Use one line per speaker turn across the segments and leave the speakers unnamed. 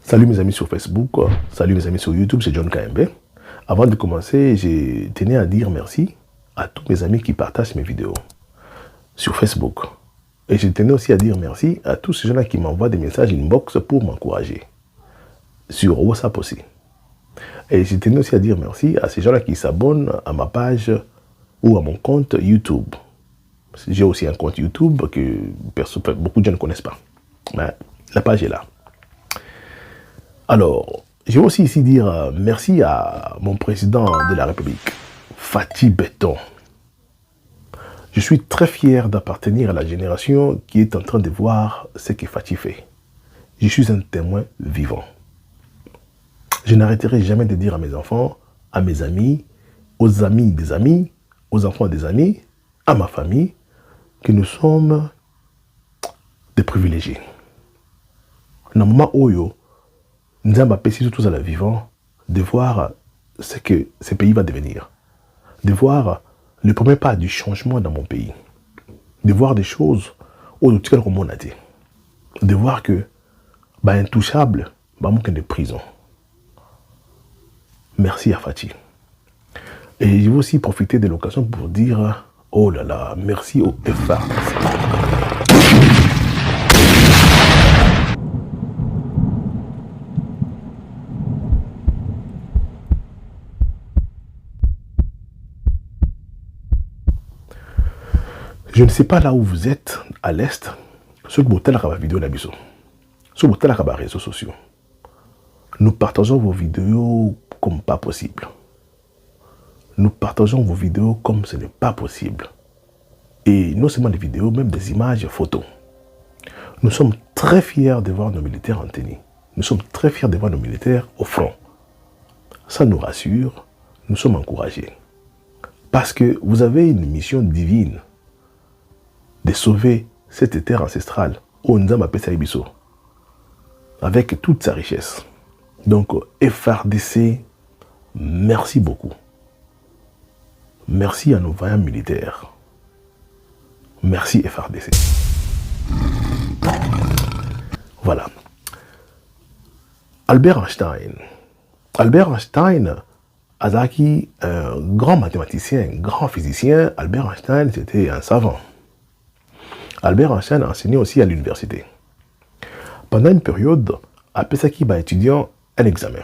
Salut mes amis sur Facebook, salut mes amis sur YouTube, c'est John KMB. Avant de commencer, je tenais à dire merci à tous mes amis qui partagent mes vidéos sur Facebook. Et je tenais aussi à dire merci à tous ces gens-là qui m'envoient des messages inbox pour m'encourager. Sur WhatsApp aussi. Et je tenais aussi à dire merci à ces gens-là qui s'abonnent à ma page ou à mon compte YouTube. J'ai aussi un compte YouTube que beaucoup de gens ne connaissent pas. Mais la page est là. Alors, je veux aussi ici dire merci à mon président de la République, Fathi Béton. Je suis très fier d'appartenir à la génération qui est en train de voir ce que Fathi fait. Je suis un témoin vivant. Je n'arrêterai jamais de dire à mes enfants, à mes amis, aux amis des amis, aux enfants des amis, à ma famille, que nous sommes des privilégiés. Dans le moment où nous avons apprécié tous à la vivant de voir ce que ce pays va devenir, de voir le premier pas du changement dans mon pays, de voir des choses auxquelles on a dit, de voir que intouchable, manque de prison. Merci à Fathi. Et je veux aussi profiter de l'occasion pour dire, oh là là, merci au FARDC. Je ne sais pas là où vous êtes, à l'Est, ce que vous avez la vidéo d'Abisso, ce que vous avez les réseaux sociaux. Nous partageons vos vidéos comme pas possible. Nous partageons vos vidéos comme ce n'est pas possible. Et non seulement des vidéos, même des images et photos. Nous sommes très fiers de voir nos militaires en tenue. Nous sommes très fiers de voir nos militaires au front. Ça nous rassure, nous sommes encouragés. Parce que vous avez une mission divine de sauver cette terre ancestrale au Nzamba Pesaibiso avec toute sa richesse. Donc, FARDC, merci beaucoup. Merci à nos vaillants militaires. Merci FARDC. Voilà. Albert Einstein. Albert Einstein, Azaki, un grand mathématicien, un grand physicien. Albert Einstein, c'était un savant. Albert Einstein a enseigné aussi à l'université. Pendant une période, Apesaki va étudiant un examen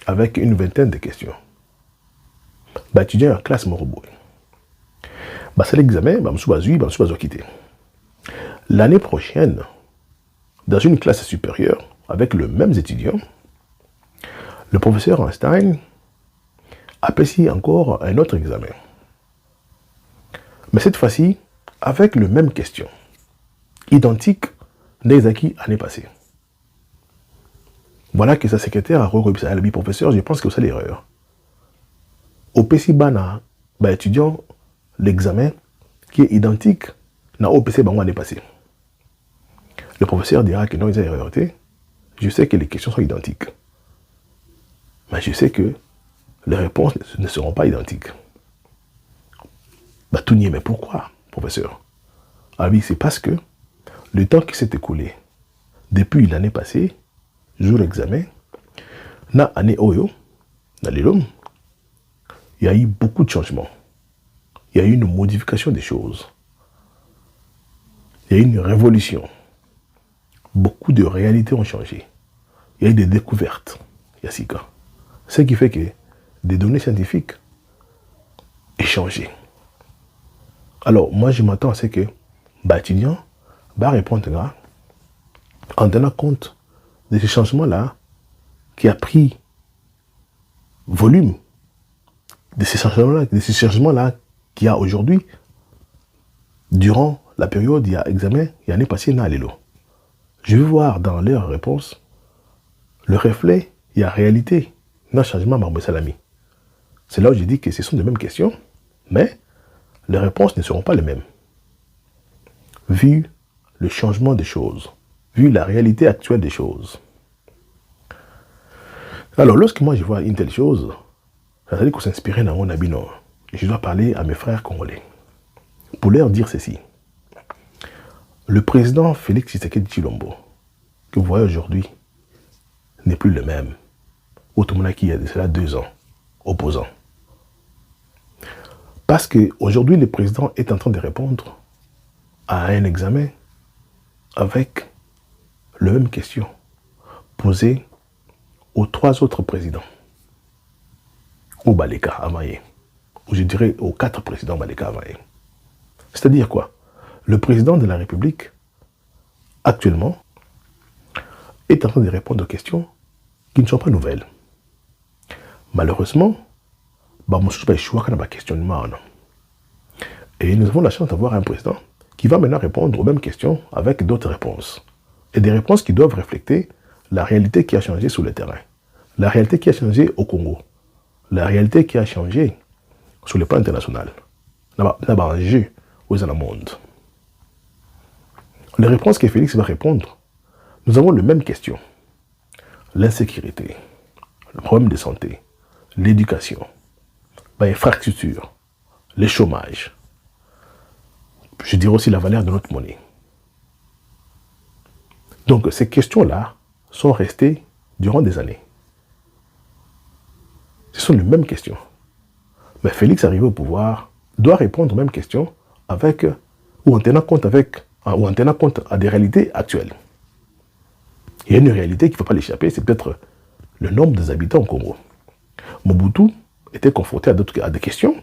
avec une vingtaine de questions. Étudiant en classe Moroboy. C'est l'examen, je vais quitter. L'année prochaine, dans une classe supérieure, avec les mêmes étudiants, le professeur Einstein apprécie encore un autre examen. Mais cette fois-ci, avec les mêmes questions, identiques des acquis l'année passée. Voilà que sa secrétaire a reconnu à l'ami professeur, je pense que c'est l'erreur. Au PC Bana, étudiant l'examen qui est identique à OPC Bango l'année passée. Le professeur dira que non, ils ont erreur. Je sais que les questions sont identiques. Mais je sais que les réponses ne seront pas identiques. Tout nier, mais pourquoi, professeur? Ah oui, c'est parce que le temps qui s'est écoulé depuis l'année passée, jour examen, na année Oyo, dans les loms, il y a eu beaucoup de changements. Il y a eu une modification des choses. Il y a eu une révolution. Beaucoup de réalités ont changé. Il y a eu des découvertes, Yassika. Ce qui fait que des données scientifiques ont changé. Alors, moi, je m'attends à ce que l'étudiant va répondre en tenant compte de ce changement-là qui a pris volume, de ces changements-là qu'il y a aujourd'hui, durant la période, il y a examen, il y a année passée, je vais voir dans leurs réponses le reflet, il y a réalité, dans changement Marbo Salami. C'est là où je dis que ce sont les mêmes questions, mais les réponses ne seront pas les mêmes. Vu le changement des choses, vu la réalité actuelle des choses. Alors, lorsque moi je vois une telle chose, ça veut dire qu'on s'inspire dans mon habit nord. Je dois parler à mes frères congolais pour leur dire ceci. Le président Félix Tshisekedi Tshilombo, que vous voyez aujourd'hui, n'est plus le même. Autrement qu'il y a de cela 2 ans, opposant. Parce qu'aujourd'hui, le président est en train de répondre à un examen avec la même question posée aux 3 autres présidents. Au Baleka Amaye. Ou je dirais aux 4 présidents Baleka Amaye. C'est-à-dire quoi? Le président de la République, actuellement, est en train de répondre aux questions qui ne sont pas nouvelles. Malheureusement, et nous avons la chance d'avoir un président qui va maintenant répondre aux mêmes questions avec d'autres réponses. Et des réponses qui doivent refléter la réalité qui a changé sur le terrain. La réalité qui a changé au Congo. La réalité qui a changé sur le plan international. Là-bas, en jeu, où est le monde. Les réponses que Félix va répondre, nous avons les mêmes questions. L'insécurité, le problème de santé, l'éducation, l'infrastructure, le chômage. Je dirais aussi la valeur de notre monnaie. Donc ces questions-là sont restées durant des années. Ce sont les mêmes questions. Mais Félix, arrivé au pouvoir, doit répondre aux mêmes questions avec, ou en tenant compte à des réalités actuelles. Il y a une réalité qui ne faut pas l'échapper, c'est peut-être le nombre des habitants au Congo. Mobutu était confronté à des questions,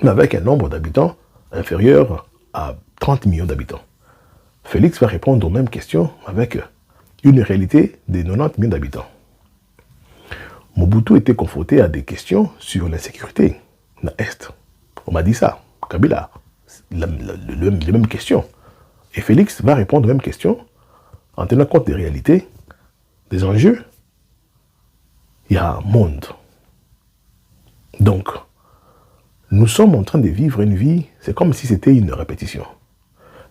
mais avec un nombre d'habitants inférieur à 30 millions d'habitants. Félix va répondre aux mêmes questions avec une réalité de 90 millions d'habitants. Mobutu était confronté à des questions sur l'insécurité dans l'Est. On m'a dit ça. Kabila, les mêmes questions. Et Félix va répondre aux mêmes questions en tenant compte des réalités, des enjeux. Il y a un monde. Donc, nous sommes en train de vivre une vie, c'est comme si c'était une répétition.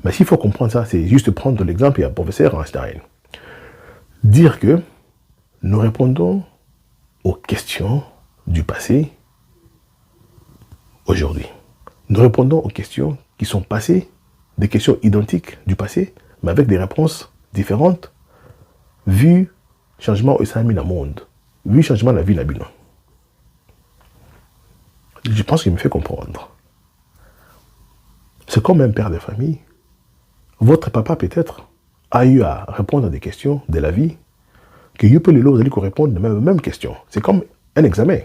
Mais s'il faut comprendre ça, c'est juste prendre l'exemple du professeur Einstein. Dire que nous répondons aux questions du passé aujourd'hui. Nous répondons aux questions qui sont passées, des questions identiques du passé, mais avec des réponses différentes, vu changement au sein du monde, vu changement de la vie d'habitant. Je pense qu'il me fait comprendre. C'est comme un père de famille. Votre papa peut-être a eu à répondre à des questions de la vie que vous pouvez répondre aux mêmes questions. C'est comme un examen.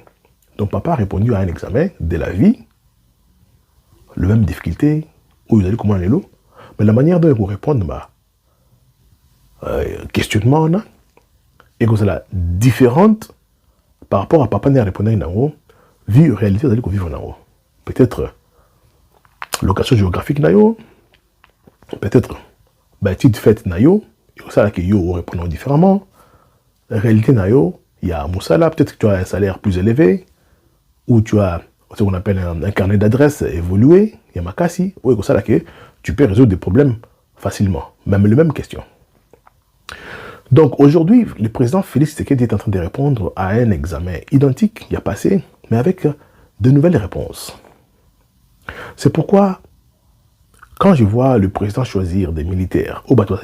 Donc papa a répondu à un examen de la vie, les mêmes difficultés, où vous allez comment aller l'eau, mais la manière dont vous répondez questionnement et que c'est différente par rapport à papa n'a répondu à haut, vu réalité vous allez vivre en haut. Peut-être location géographique nayo, peut-être petite fête nayo, et ça là que yo répondons différemment. La réalité nayo, il y a Moussala, peut-être que tu as un salaire plus élevé, ou tu as ce qu'on appelle un carnet d'adresse évolué, il y a Makassi, ou comme ça là que tu peux résoudre des problèmes facilement, même les mêmes questions. Donc aujourd'hui, le président Félix Tshisekedi est en train de répondre à un examen identique, il y a passé, mais avec de nouvelles réponses. C'est pourquoi, quand je vois le président choisir des militaires, au bateau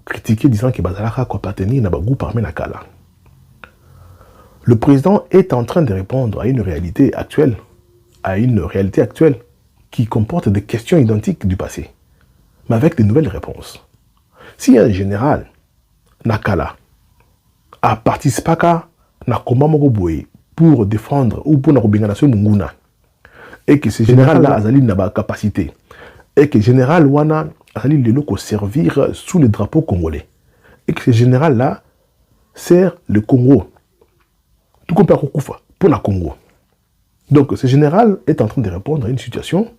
critiquer disant que Bazalaka peut appartenir à Bagou parmi Nakala, le président est en train de répondre à une réalité actuelle, qui comporte des questions identiques du passé, mais avec de nouvelles réponses. Si un général Nakala a participé à pour défendre ou pour l'organisation Munguna, et que ce général-là a une capacité, et que le général Wana a le servir sous le drapeau congolais, et que ce général-là sert le Congo, tout comme pour la Congo. Donc ce général est en train de répondre à une situation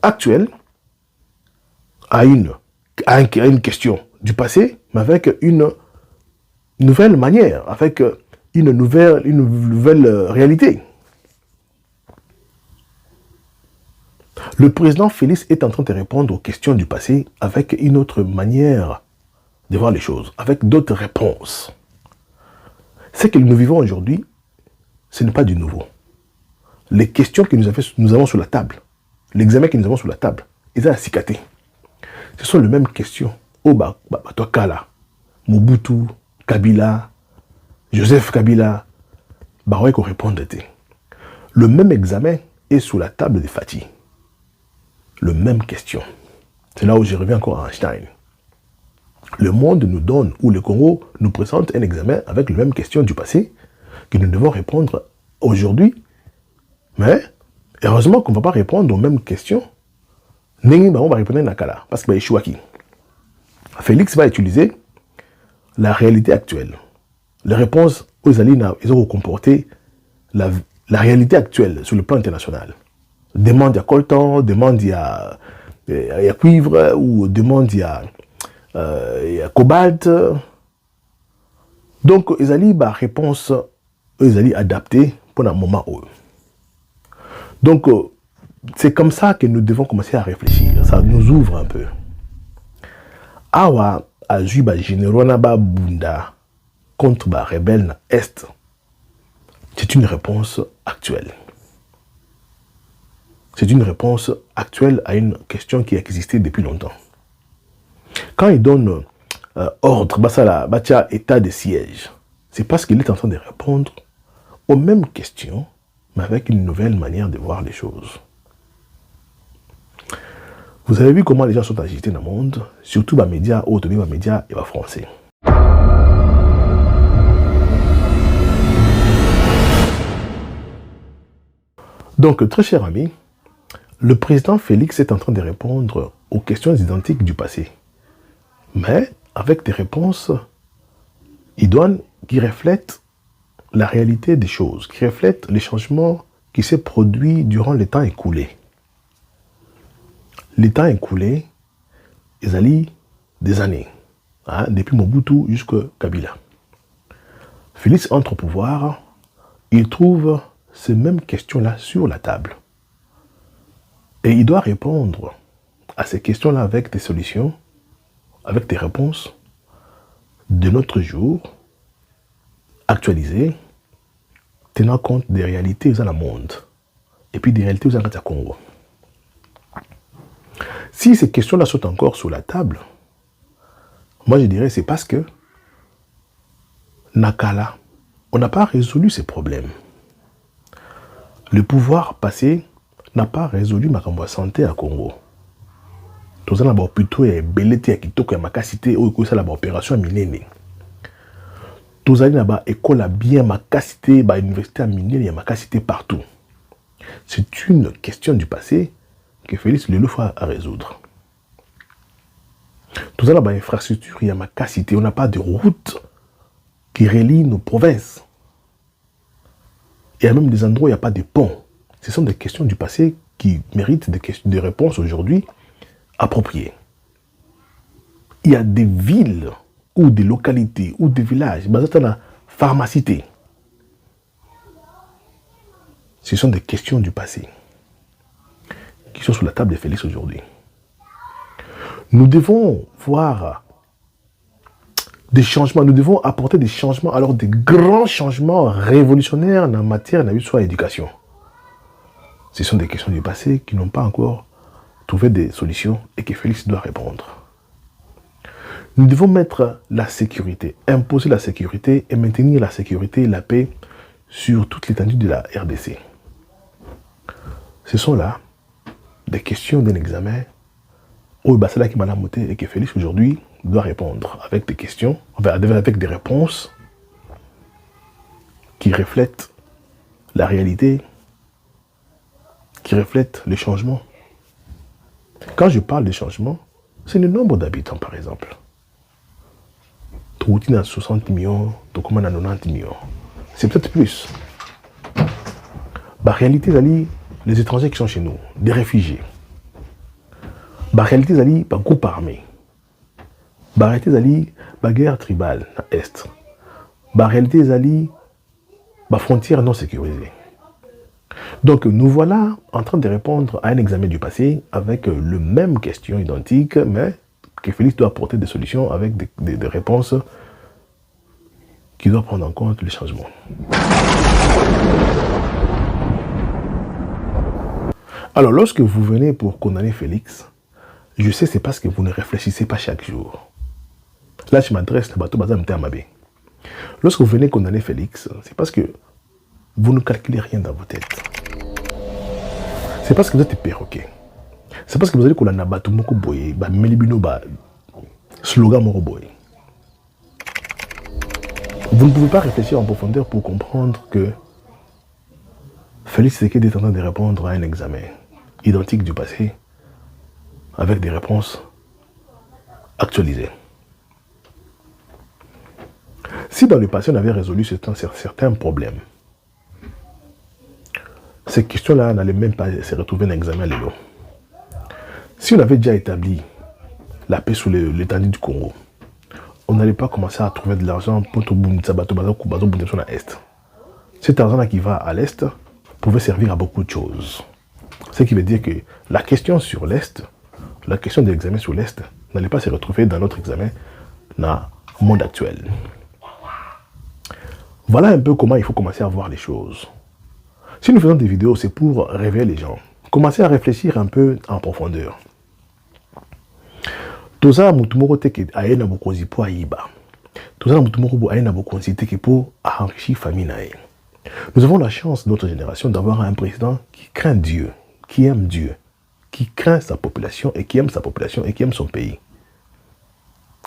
actuelle, à une question du passé, mais avec une nouvelle manière, avec une nouvelle réalité. Le président Félix est en train de répondre aux questions du passé avec une autre manière de voir les choses, avec d'autres réponses. Ce que nous vivons aujourd'hui, ce n'est pas du nouveau. Les questions que nous avons sur la table, l'examen que nous avons sur la table, ils ont cicaté. Ce sont les mêmes questions. Kala, Mobutu, Kabila, Joseph Kabila, bah ouais qu'on réponde. Le même examen est sous la table de Fatih. Le même question. C'est là où je reviens encore à Einstein. Le monde nous donne, ou le Congo nous présente un examen avec les mêmes questions du passé que nous devons répondre aujourd'hui. Mais heureusement qu'on ne va pas répondre aux mêmes questions. On va répondre à Nakala, parce qu'il va échouer qui. Félix va utiliser la réalité actuelle. Les réponses aux alliés, ils ont comporté la réalité actuelle sur le plan international. Demande à coltan, demande à cuivre, ou demande à cobalt. Donc, les alliés, réponse, les alliés adaptées pour un moment où. Donc, c'est comme ça que nous devons commencer à réfléchir. Ça nous ouvre un peu. Awa, Ajuba, Générona, Bunda, contre les rebelles na Est, c'est une réponse actuelle. C'est une réponse actuelle à une question qui existait depuis longtemps. Quand il donne ordre, état de siège, c'est parce qu'il est en train de répondre aux mêmes questions, mais avec une nouvelle manière de voir les choses. Vous avez vu comment les gens sont agités dans le monde, surtout les médias, les médias et les français. Donc, très cher ami, le président Félix est en train de répondre aux questions identiques du passé, mais avec des réponses idoines qui reflètent la réalité des choses, qui reflètent les changements qui s'est produit durant le temps écoulé. Le temps écoulé, ils allaient des années, depuis Mobutu jusqu'à Kabila. Félix entre au pouvoir, il trouve ces mêmes questions-là sur la table. Et il doit répondre à ces questions-là avec des solutions, avec des réponses de notre jour, actualisées, tenant compte des réalités dans le monde, et puis des réalités dans le Congo. Si ces questions-là sont encore sur la table, moi je dirais c'est parce que Nakala, on n'a pas résolu ces problèmes. Le pouvoir passé n'a pas résolu ma santé à Congo. Tout ça, on a plutôt belleté à Kitoko et Makasité ou ça la opération minée. Tout ça, on a école bien Makasité, université à minée et Makasité partout. C'est une question du passé que Félix Lelouf a à résoudre. Tout ça, on a infrastructure, il y a Makasité, on n'a pas de route qui relie nos provinces. Il y a même des endroits où il n'y a pas de pont. Ce sont des questions du passé qui méritent des réponses aujourd'hui appropriées. Il y a des villes ou des localités ou des villages basés dans la pharmacité. Ce sont des questions du passé qui sont sur la table de Félix aujourd'hui. Nous devons voir des changements, nous devons apporter des changements, alors des grands changements révolutionnaires en matière d'éducation. Ce sont des questions du passé qui n'ont pas encore trouvé des solutions et que Félix doit répondre. Nous devons mettre la sécurité, imposer la sécurité et maintenir la sécurité et la paix sur toute l'étendue de la RDC. Ce sont là des questions d'un examen où Bassala qui m'a monté et que Félix aujourd'hui doit répondre avec des questions, avec des réponses qui reflètent la réalité, qui reflètent les changements. Quand je parle de changements, c'est le nombre d'habitants par exemple. Trouti dans 60 millions, Tokoma dans 90 millions. C'est peut-être plus. La réalité, les étrangers qui sont chez nous, des réfugiés. La réalité, c'est un groupe armé. La réalité, c'est la guerre tribale à l'Est. La réalité, c'est la frontière non sécurisée. Donc, nous voilà en train de répondre à un examen du passé avec les mêmes questions identiques, mais que Félix doit apporter des solutions avec des réponses qui doivent prendre en compte les changements. Alors, lorsque vous venez pour condamner Félix, je sais c'est parce que vous ne réfléchissez pas chaque jour. Là, je m'adresse à Bato Bazam Termabé. Lorsque vous venez condamner Félix, c'est parce que vous ne calculez rien dans vos têtes. C'est parce que vous êtes perroquet. C'est parce que vous allez qu'on a battu moko boye, ba melibino ba slogan moko boye. Vous ne pouvez pas réfléchir en profondeur pour comprendre que Félix Tshisekedi est en train de répondre à un examen identique du passé avec des réponses actualisées. Si dans le passé on avait résolu certains problèmes, ces questions-là n'allaient même pas se retrouver dans l'examen Lélo. Si on avait déjà établi la paix sous l'étendue du Congo, on n'allait pas commencer à trouver de l'argent pour tout le Est. Cet argent-là qui va à l'Est pouvait servir à beaucoup de choses. Ce qui veut dire que la question sur l'Est, la question de l'examen sur l'Est, n'allait pas se retrouver dans notre examen dans le monde actuel. Voilà un peu comment il faut commencer à voir les choses. Si nous faisons des vidéos, c'est pour réveiller les gens. Commencer à réfléchir un peu en profondeur. Toza mutumoko teke aena bokonzi po aiba. Toza mutumoko bo aena bokonzi teke po enrichir famille nae. Nous avons la chance, notre génération, d'avoir un président qui craint Dieu, qui aime Dieu, qui craint sa population et qui aime sa population et qui aime son pays.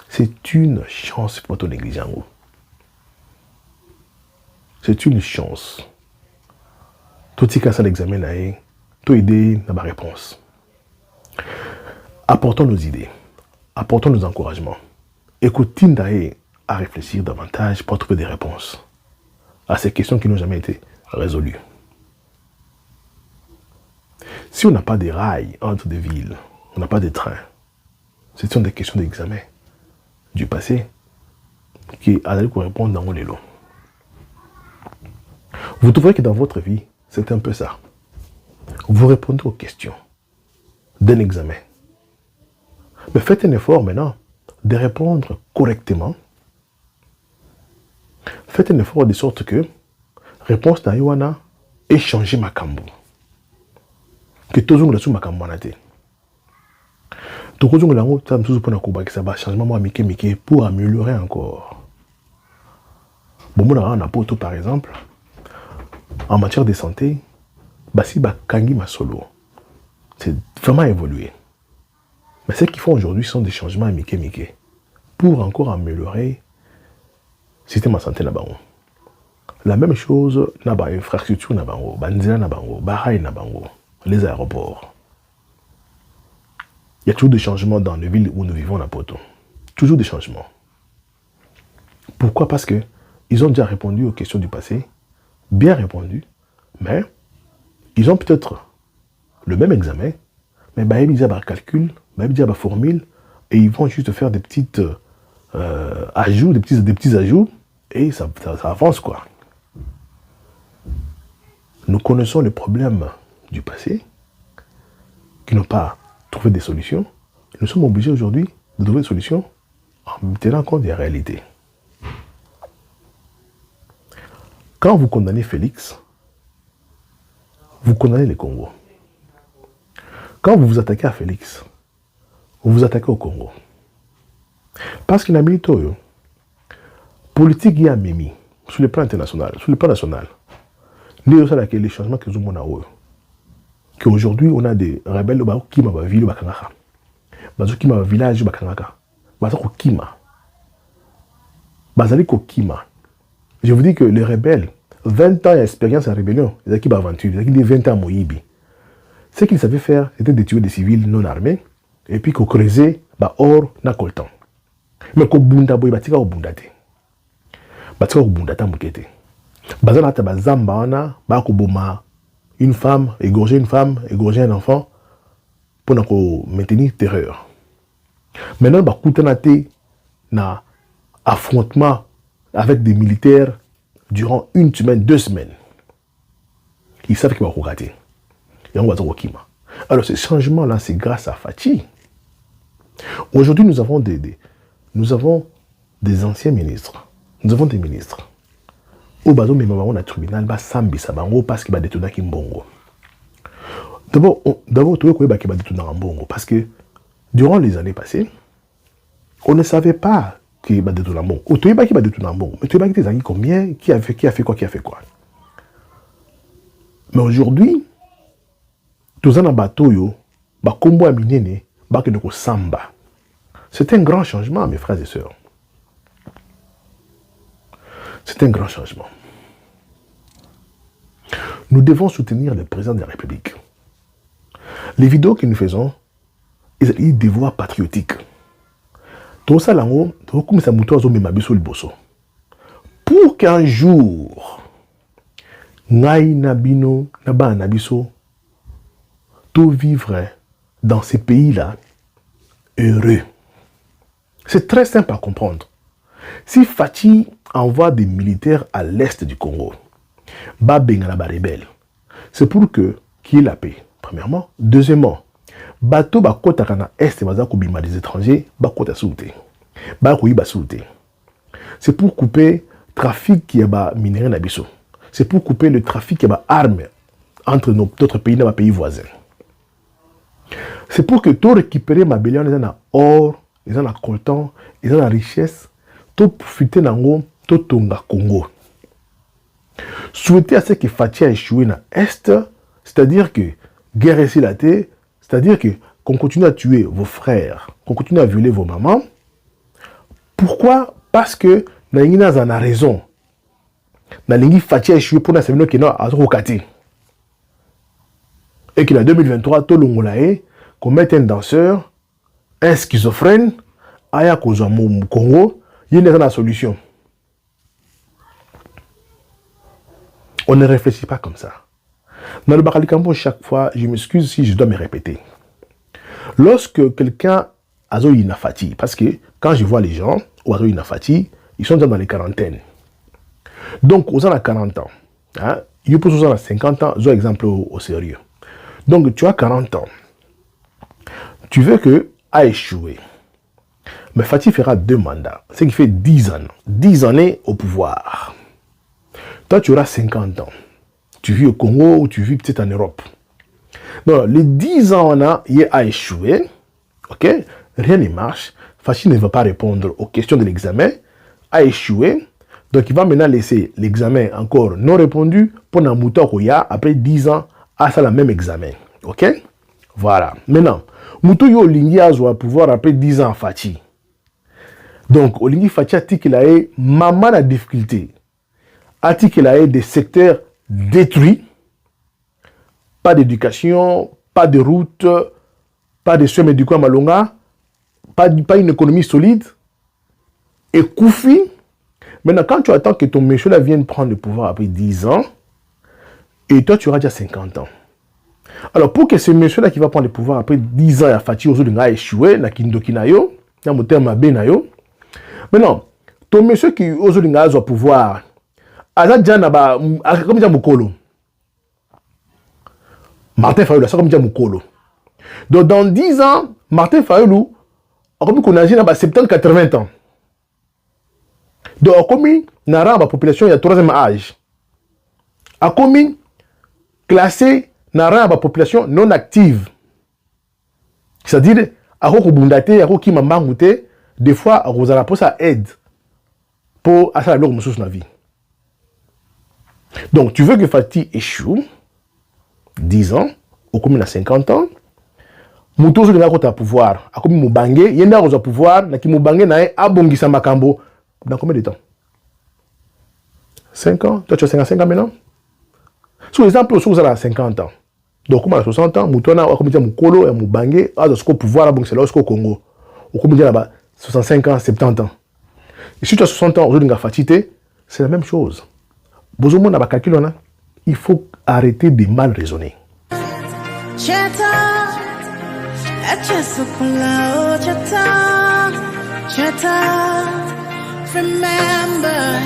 C'est une chance pour ton église. C'est une chance. Tout ce qui est l'examen, tout idée n'a pas réponse. Apportons nos idées, apportons nos encouragements. Écoutons à réfléchir davantage pour trouver des réponses à ces questions qui n'ont jamais été résolues. Si on n'a pas de rails entre des villes, on n'a pas de trains, ce sont des questions d'examen du passé qui allaient correspondre dans les lots. Vous trouverez que dans votre vie, c'est un peu ça. Vous répondez aux questions d'un examen. Mais faites un effort maintenant de répondre correctement. Faites un effort de sorte que réponse d'Aïwana est changer ma cambo. Que tout le monde soit ma cambanate. Tout le monde a changement pour améliorer encore. Bon, on a pour tout par exemple. En matière de santé, Basi Bakangi Masolo, c'est vraiment évolué. Mais ce qu'ils font aujourd'hui sont des changements mike pour encore améliorer le système de santé nabango. La même chose dans l'infrastructure nabango, banzela nabango, baraï nabango, les aéroports. Il y a toujours des changements dans les villes où nous vivons à Poto. Toujours des changements. Pourquoi? Parce que ils ont déjà répondu aux questions du passé. Bien répondu, mais ils ont peut-être le même examen, mais ils ont un calcul, ils ont une formule, et ils vont juste faire des petites ajouts, des petits ajouts, et ça avance quoi. Nous connaissons les problèmes du passé, qui n'ont pas trouvé des solutions. Nous sommes obligés aujourd'hui de trouver des solutions en tenant compte des réalités. Quand vous condamnez Félix, vous condamnez le Congo. Quand vous vous attaquez à Félix, vous vous attaquez au Congo. Parce qu'il y a mis tout. Politique y a mimi sur le plan international, sur le plan national. Nous avons les changements que nous avons. Qu'aujourd'hui, on a des rebelles qui m'ont ville, qui m'ont village, je vous dis que les rebelles, 20 ans d'expérience en rébellion, ils ont qui aventure, ils ont 20 ans à Moïbi. Ce qu'ils savaient faire, c'était de tuer des civils non armés, et puis qu'on creusait, or, n'a pas le temps. Mais qu'on bunda boy, batika au bundate. Batika au bundata mukete. Bazana tabazamba, bakoboma, une femme, égorger un enfant, pour maintenir terreur. Maintenant, bakoutanate, na affrontement avec des militaires durant une semaine, 2 semaines. Ils savent qu'ils vont regarder. Et on va dire Okima. Alors, ce changement-là, c'est grâce à Fachi. Aujourd'hui, nous avons des anciens ministres. Nous avons des ministres. Au bateau, mais on a tribunal, Sambi Sabango, parce qu'il va détourner Kimbongo. D'abord, tu vois qu'il va détourner Mbongo, parce que durant les années passées, on ne savait pas qui va détourner bon. Ou tu qui va détourner bon. Mais tu vas tes amis combien, qui a fait quoi. Mais aujourd'hui, tous en bateau yo, ba combo aminene, ba que nous samba. C'est un grand changement, mes frères et sœurs. C'est un grand changement. Nous devons soutenir le président de la République. Les vidéos que nous faisons, ils ont des devoirs patriotiques. Tout ça, pour qu'un jour, ngai nabino naba nabiso, tout vivre dans ces pays-là heureux. C'est très simple à comprendre. Si Fatih envoie des militaires à l'est du Congo, c'est pour que qu'il y ait la paix, premièrement. Deuxièmement, bateau bakota kana est bazakobima des étrangers, bakota souté. Bakoyiba souté. C'est pour couper trafic qui est minerai nabiso. C'est pour couper le trafic qui est armes entre d'autres pays et pays voisins. C'est pour que tout récupérer ma bélion, ils ont or, ils ont coltan, ils ont la richesse, tout profiter d'ango, tout tonga Congo. Souhaiter à ce que Fatih a échoué dans l'Est, c'est-à-dire que guerre ici la terre, c'est-à-dire que qu'on continue à tuer vos frères, qu'on continue à violer vos mamans. Pourquoi? Parce que Naïna en a raison. Nalingi Fatih a échoué pour la semaine qui est à Rokati. Et qu'il a 2023, tout le monde qu'on mette un danseur, un schizophrène, aya koza mu Congo, il y a une solution. On ne réfléchit pas comme ça. Dans le Bakali Kambo, chaque fois, je m'excuse si je dois me répéter. Lorsque quelqu'un a une Fatih, parce que quand je vois les gens ou une Fatih, ils sont dans les quarantaines. Donc, aux gens à 40 ans, hein, ils peuvent aux gens à 50 ans, j'ai un exemple au sérieux. Donc, tu as 40 ans. Tu veux que a échoué. Mais Fatih fera 2 mandats, ce qui fait 10 ans. 10 années au pouvoir. Toi, tu auras 50 ans. Tu vis au Congo ou tu vis peut-être en Europe. Donc, les 10 ans, il a échoué. Ok? Rien ne marche. Fatih ne va pas répondre aux questions de l'examen. A échoué. Donc, il va maintenant laisser l'examen encore non répondu pour Namuto Koya après 10 ans à ça le même examen. Ok? Voilà. Maintenant, Moutou yo Olingi a pouvoir après 10 ans à Fatih. Donc, Olingi Fatih a dit qu'il a eu maman la difficulté. A dit qu'il a eu des secteurs détruits. Pas d'éducation, pas de route, pas de soins médicaux à Malonga, pas une économie solide. Et Koufi, maintenant, quand tu attends que ton monsieur là vienne prendre le pouvoir après 10 ans, et toi, tu auras déjà 50 ans. Alors, pour que ce monsieur-là qui va prendre le pouvoir après 10 ans, à Fatih, aujourd'hui, a échoué, na Kindokinayo, na Motema Benayo. Maintenant, ton monsieur qui aujourd'hui a le pouvoir, comme dit Mukolo. Martin Fayulu, ça comme dit Mukolo. Donc, dans 10 ans, Martin Fayulu, comme on a 70-80 ans. Donc, comme na la population, il y a 3e âge. A comme classé dans la population non active. C'est-à-dire, à des fois, ça aide pour faire la vie. Donc, tu veux que Fatih échoue, 10 ans, au commune à 50 ans, Moutozo de la pouvoir, à comme Moubangue, il y a un pouvoir, qui Moubangue n'a pas Bongisa Makambo. Dans combien de temps? 5 ans? Toi, tu as 55 ans maintenant? Sur exemple, vous avez 50 ans. Donc, comme à 60 ans, Moutona, comme dit Moukolo et Moubangue, à ce pouvoir, c'est là au Congo. Ou comme dit là-bas, 65 ans, 70 ans. Et si tu as 60 ans, aujourd'hui, fatigué, c'est la même chose. Besoin de calcul, il faut arrêter de mal raisonner.
Remember